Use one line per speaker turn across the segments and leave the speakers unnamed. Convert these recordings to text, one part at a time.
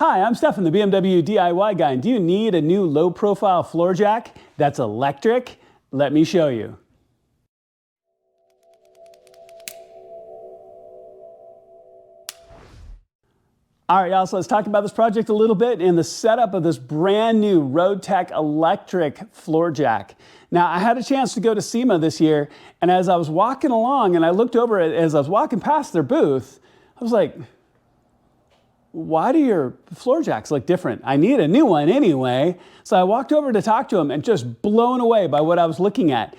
Hi, I'm Stefan, the BMW DIY guy, and do you need a new low-profile floor jack that's electric? Let me show you. All right, y'all, so let's talk about this project a little bit and the setup of this brand new RoadTech electric floor jack. Now, I had a chance to go to SEMA this year, and as I was walking along and I looked over as I was walking past their booth, I was like, why do your floor jacks look different? I need a new one anyway. So I walked over to talk to him and just blown away by what I was looking at.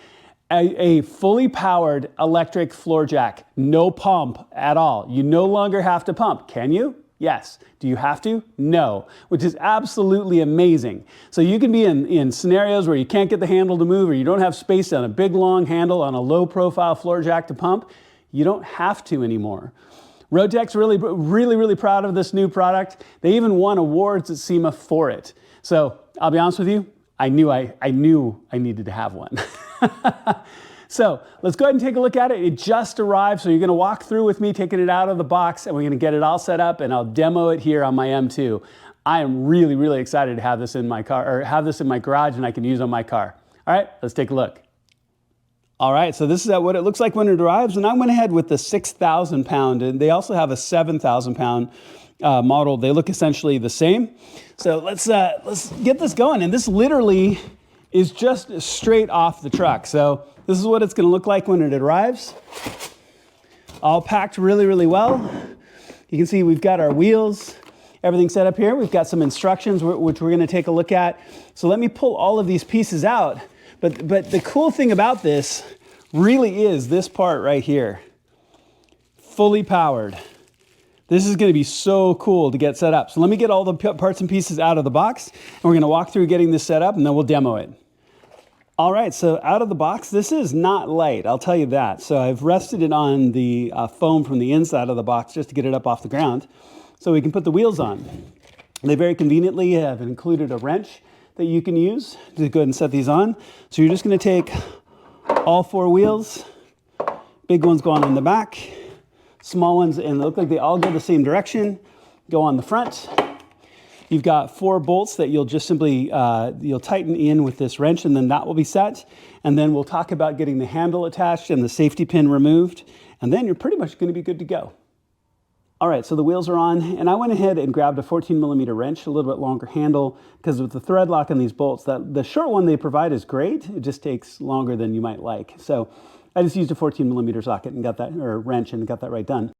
A fully powered electric floor jack, no pump at all. You no longer have to pump. Can you? Yes. Do you have to? No, which is absolutely amazing. So you can be in scenarios where you can't get the handle to move or you don't have space on a big long handle on a low profile floor jack to pump. You don't have to anymore. RoadTech's really proud of this new product. They even won awards at SEMA for it. So I'll be honest with you, I knew I needed to have one. So let's go ahead and take a look at it. It just arrived, so you're gonna walk through with me, taking it out of the box, and we're gonna get it all set up, and I'll demo it here on my M2. I am really excited to have this in my car, or have this in my garage, and I can use on my car. All right, let's take a look. All right, so this is what it looks like when it arrives, and I went ahead with the 6,000 pound, and they also have a 7,000 pound model. They look essentially the same. So let's get this going, and this literally is just straight off the truck. So this is what it's gonna look like when it arrives. All packed really well. You can see we've got our wheels, everything set up here. We've got some instructions which we're gonna take a look at. So let me pull all of these pieces out. But the cool thing about this really is this part right here. Fully powered. This is gonna be so cool to get set up. So let me get all the parts and pieces out of the box, and we're gonna walk through getting this set up, and then we'll demo it. All right, so out of the box, this is not light, I'll tell you that. So I've rested it on the foam from the inside of the box just to get it up off the ground so we can put the wheels on. They very conveniently have included a wrench that you can use to go ahead and set these on. So you're just gonna take all four wheels, big ones go on in the back, small ones, and they look like they all go the same direction, go on the front. You've got 4 bolts that you'll just simply, you'll tighten in with this wrench, and then that will be set. And then we'll talk about getting the handle attached and the safety pin removed, and then you're pretty much gonna be good to go. All right, so the wheels are on, and I went ahead and grabbed a 14mm wrench, a little bit longer handle, because with the thread lock on these bolts, the short one they provide is great. It just takes longer than you might like. So I just used a 14mm socket and got that, or wrench, and got that right done.